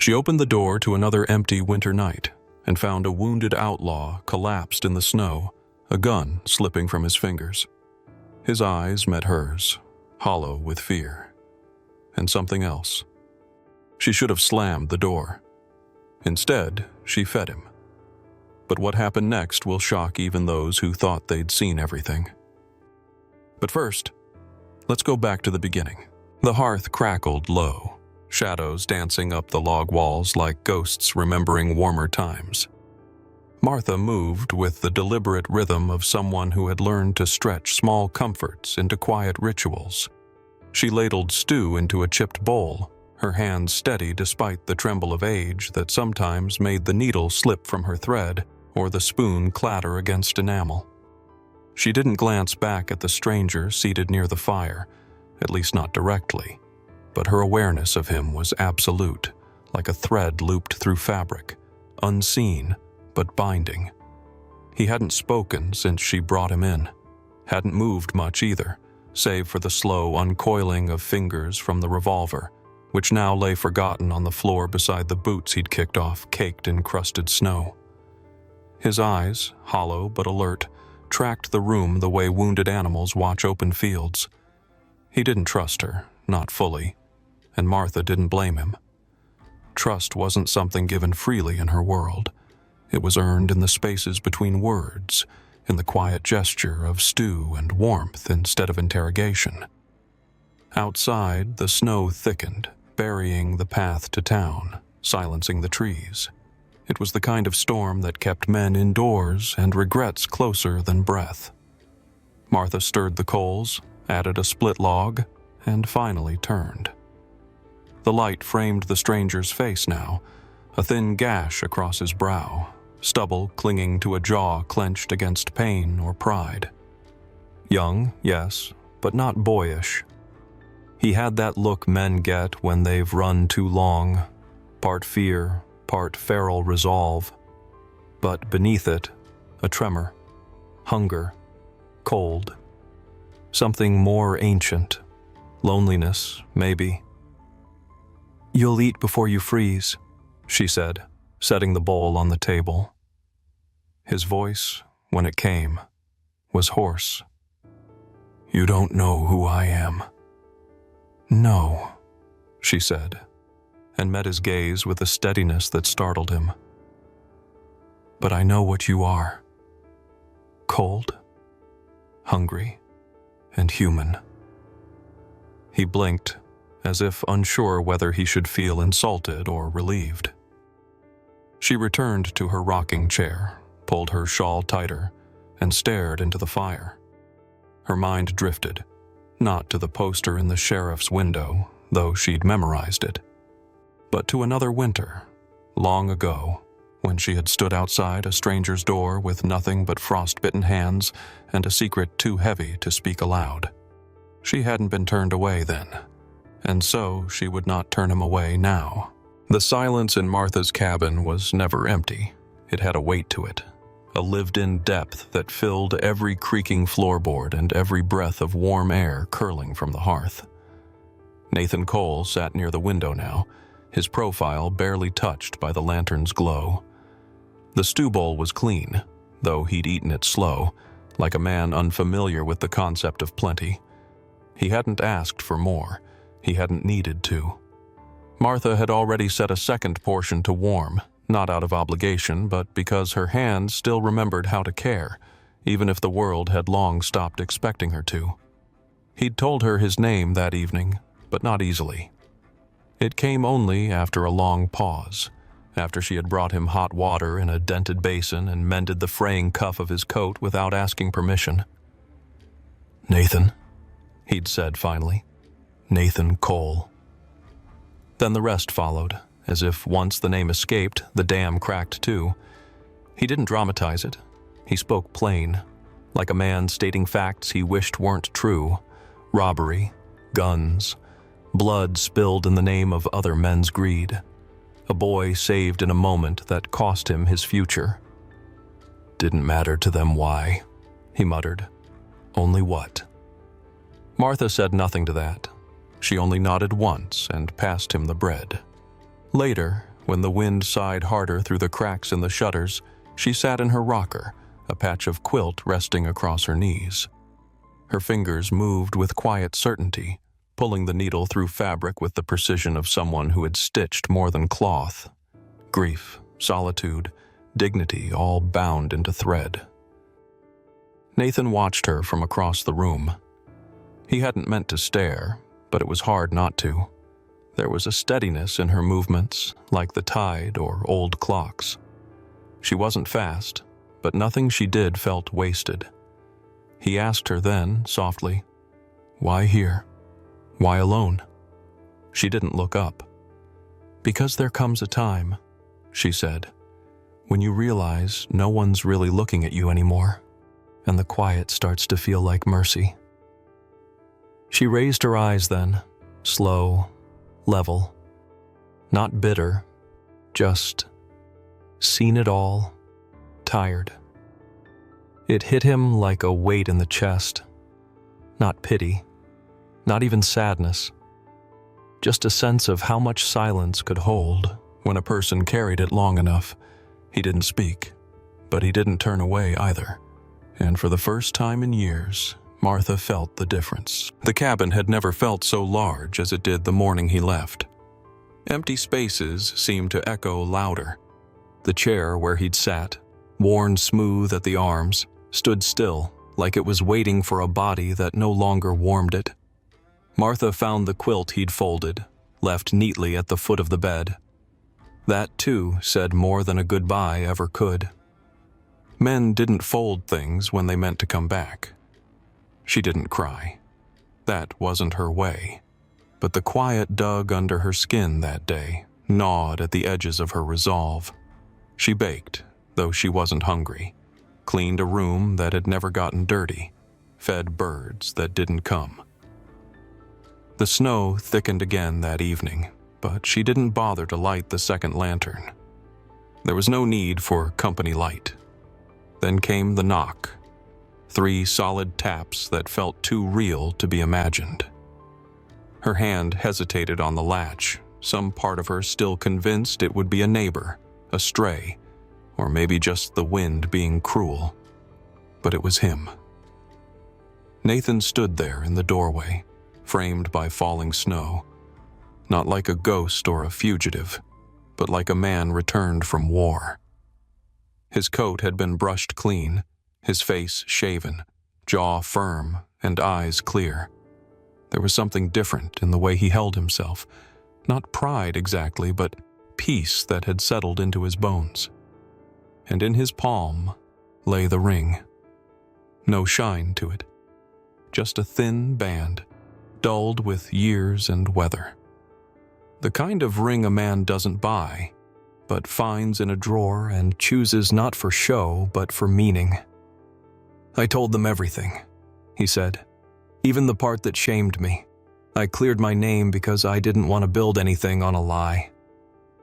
She opened the door to another empty winter night and found a wounded outlaw collapsed in the snow, a gun slipping from his fingers. His eyes met hers, hollow with fear. And something else. She should have slammed the door. Instead, she fed him. But what happened next will shock even those who thought they'd seen everything. But first, let's go back to the beginning. The hearth crackled low, shadows dancing up the log walls like ghosts remembering warmer times. Martha moved with the deliberate rhythm of someone who had learned to stretch small comforts into quiet rituals. She ladled stew into a chipped bowl, her hands steady despite the tremble of age that sometimes made the needle slip from her thread or the spoon clatter against enamel. She didn't glance back at the stranger seated near the fire, at least not directly, but her awareness of him was absolute, like a thread looped through fabric, unseen but binding. He hadn't spoken since she brought him in, hadn't moved much either, save for the slow uncoiling of fingers from the revolver, which now lay forgotten on the floor beside the boots he'd kicked off, caked in crusted snow. His eyes, hollow but alert, tracked the room the way wounded animals watch open fields. He didn't trust her, not fully, and Martha didn't blame him. Trust wasn't something given freely in her world. It was earned in the spaces between words, in the quiet gesture of stew and warmth instead of interrogation. Outside, the snow thickened, burying the path to town, silencing the trees. It was the kind of storm that kept men indoors and regrets closer than breath. Martha stirred the coals, added a split log, and finally turned. The light framed the stranger's face now, a thin gash across his brow, stubble clinging to a jaw clenched against pain or pride. Young, yes, but not boyish. He had that look men get when they've run too long, part fear, part feral resolve. But beneath it, a tremor, hunger, cold. Something more ancient. Loneliness, maybe. "You'll eat before you freeze," she said, setting the bowl on the table. His voice, when it came, was hoarse. "You don't know who I am." "No," she said, and met his gaze with a steadiness that startled him. "But I know what you are. Cold, hungry, and human." He blinked, as if unsure whether he should feel insulted or relieved. She returned to her rocking chair, pulled her shawl tighter, and stared into the fire. Her mind drifted, not to the poster in the sheriff's window, though she'd memorized it, but to another winter, long ago, when she had stood outside a stranger's door with nothing but frost-bitten hands and a secret too heavy to speak aloud. She hadn't been turned away then, and so she would not turn him away now. The silence in Martha's cabin was never empty. It had a weight to it, a lived-in depth that filled every creaking floorboard and every breath of warm air curling from the hearth. Nathan Cole sat near the window now, his profile barely touched by the lantern's glow. The stew bowl was clean, though he'd eaten it slow, like a man unfamiliar with the concept of plenty. He hadn't asked for more. He hadn't needed to. Martha had already set a second portion to warm, not out of obligation, but because her hands still remembered how to care, even if the world had long stopped expecting her to. He'd told her his name that evening, but not easily. It came only after a long pause, after she had brought him hot water in a dented basin and mended the fraying cuff of his coat without asking permission. "Nathan," he'd said finally. "Nathan Cole." Then the rest followed, as if once the name escaped, the dam cracked too. He didn't dramatize it. He spoke plain, like a man stating facts he wished weren't true. Robbery, guns, blood spilled in the name of other men's greed. A boy saved in a moment that cost him his future. "Didn't matter to them why," he muttered. "Only what?" Martha said nothing to that. She only nodded once and passed him the bread. Later, When the wind sighed harder through the cracks in the shutters, she sat in her rocker, a patch of quilt resting across her knees. Her fingers moved with quiet certainty, pulling the needle through fabric with the precision of someone who had stitched more than cloth. Grief, solitude, dignity all bound into thread. Nathan watched her from across the room. He hadn't meant to stare, but it was hard not to. There was a steadiness in her movements, like the tide or old clocks. She wasn't fast, but nothing she did felt wasted. He asked her then, softly, "Why here? Why alone?" She didn't look up. "Because there comes a time," she said, "when you realize no one's really looking at you anymore, and the quiet starts to feel like mercy." She raised her eyes then, slow, level, not bitter, just seen it all, tired. It hit him like a weight in the chest. Not pity, not even sadness. Just a sense of how much silence could hold when a person carried it long enough. He didn't speak, but he didn't turn away either. And for the first time in years, Martha felt the difference. The cabin had never felt so large as it did the morning he left. Empty spaces seemed to echo louder. The chair where he'd sat, worn smooth at the arms, stood still, like it was waiting for a body that no longer warmed it. Martha found the quilt he'd folded, left neatly at the foot of the bed. That, too, said more than a goodbye ever could. Men didn't fold things when they meant to come back. She didn't cry. That wasn't her way. But the quiet dug under her skin that day, gnawed at the edges of her resolve. She baked, though she wasn't hungry, cleaned a room that had never gotten dirty, fed birds that didn't come. The snow thickened again that evening, but she didn't bother to light the second lantern. There was no need for company light. Then came the knock. 3 solid taps that felt too real to be imagined. Her hand hesitated on the latch, some part of her still convinced it would be a neighbor, a stray, or maybe just the wind being cruel. But it was him. Nathan stood there in the doorway, framed by falling snow, not like a ghost or a fugitive, but like a man returned from war. His coat had been brushed clean, his face shaven, jaw firm, and eyes clear. There was something different in the way he held himself, not pride exactly, but peace that had settled into his bones. And in his palm lay the ring. No shine to it, just a thin band, dulled with years and weather. The kind of ring a man doesn't buy, but finds in a drawer and chooses not for show, but for meaning. "I told them everything," he said. "Even the part that shamed me. I cleared my name because I didn't want to build anything on a lie.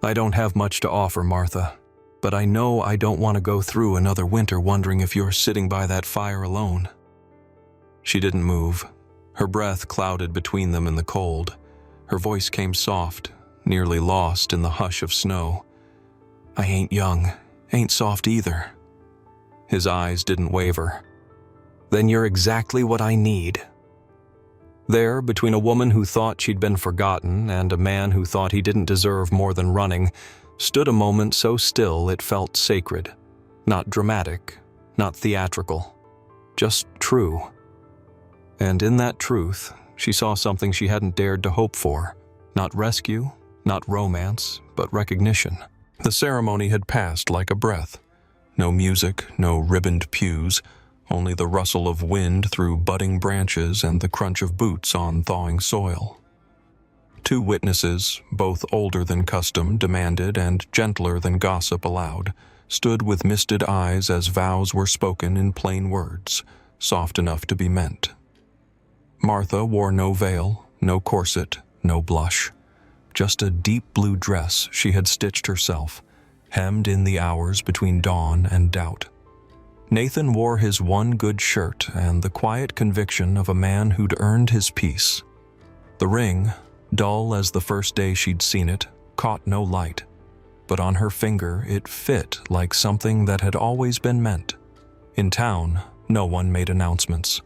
I don't have much to offer, Martha, but I know I don't want to go through another winter wondering if you're sitting by that fire alone." She didn't move. Her breath clouded between them in the cold. Her voice came soft, nearly lost in the hush of snow. "I ain't young, ain't soft either." His eyes didn't waver. "Then you're exactly what I need." There, between a woman who thought she'd been forgotten and a man who thought he didn't deserve more than running, stood a moment so still it felt sacred. Not dramatic, not theatrical, just true. And in that truth, she saw something she hadn't dared to hope for. Not rescue, not romance, but recognition. The ceremony had passed like a breath. No music, no ribboned pews, only the rustle of wind through budding branches and the crunch of boots on thawing soil. 2 witnesses, both older than custom demanded and gentler than gossip allowed, stood with misted eyes as vows were spoken in plain words, soft enough to be meant. Martha wore no veil, no corset, no blush. Just a deep blue dress she had stitched herself, hemmed in the hours between dawn and doubt. Nathan wore his one good shirt and the quiet conviction of a man who'd earned his peace. The ring, dull as the first day she'd seen it, caught no light. but on her finger it fit like something that had always been meant. In town, no one made announcements,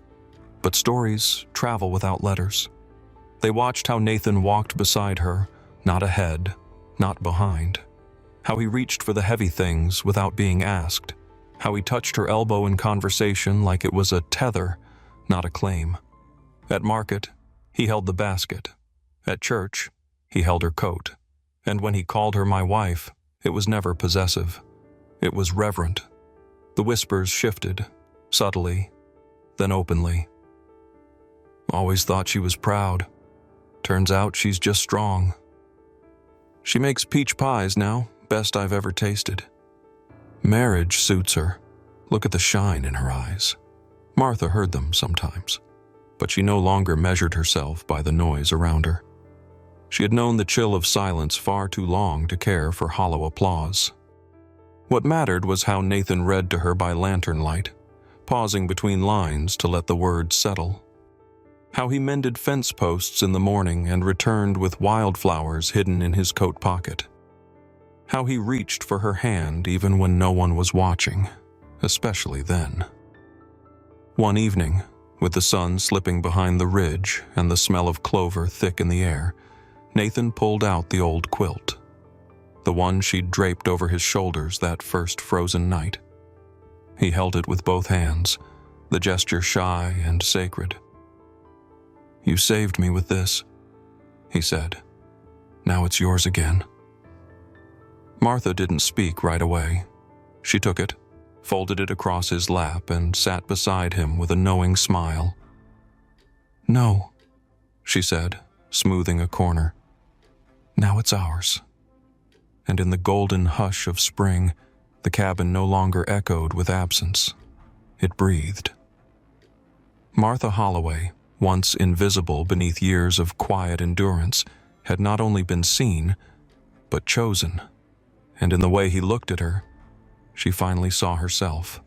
but stories travel without letters. They watched how Nathan walked beside her, not ahead, not behind. How he reached for the heavy things without being asked. How he touched her elbow in conversation like it was a tether, not a claim. At market, he held the basket. At church, he held her coat. And when he called her my wife, it was never possessive. It was reverent. The whispers shifted, subtly, then openly. Always thought she was proud. Turns out she's just strong. She makes peach pies now, best I've ever tasted. Marriage suits her. Look at the shine in her eyes. Martha heard them sometimes, but she no longer measured herself by the noise around her. She had known the chill of silence far too long to care for hollow applause. What mattered was how Nathan read to her by lantern light, pausing between lines to let the words settle. How he mended fence posts in the morning and returned with wildflowers hidden in his coat pocket. How he reached for her hand even when no one was watching, especially then. One evening, with the sun slipping behind the ridge and the smell of clover thick in the air, Nathan pulled out the old quilt, the one she'd draped over his shoulders that first frozen night. He held it with both hands, the gesture shy and sacred. "You saved me with this," he said. "Now it's yours again." Martha didn't speak right away. She took it, folded it across his lap, and sat beside him with a knowing smile. "No," she said, smoothing a corner. "Now it's ours." And in the golden hush of spring, the cabin no longer echoed with absence. It breathed. Martha Holloway, once invisible beneath years of quiet endurance, had not only been seen, but chosen. And in the way he looked at her, she finally saw herself.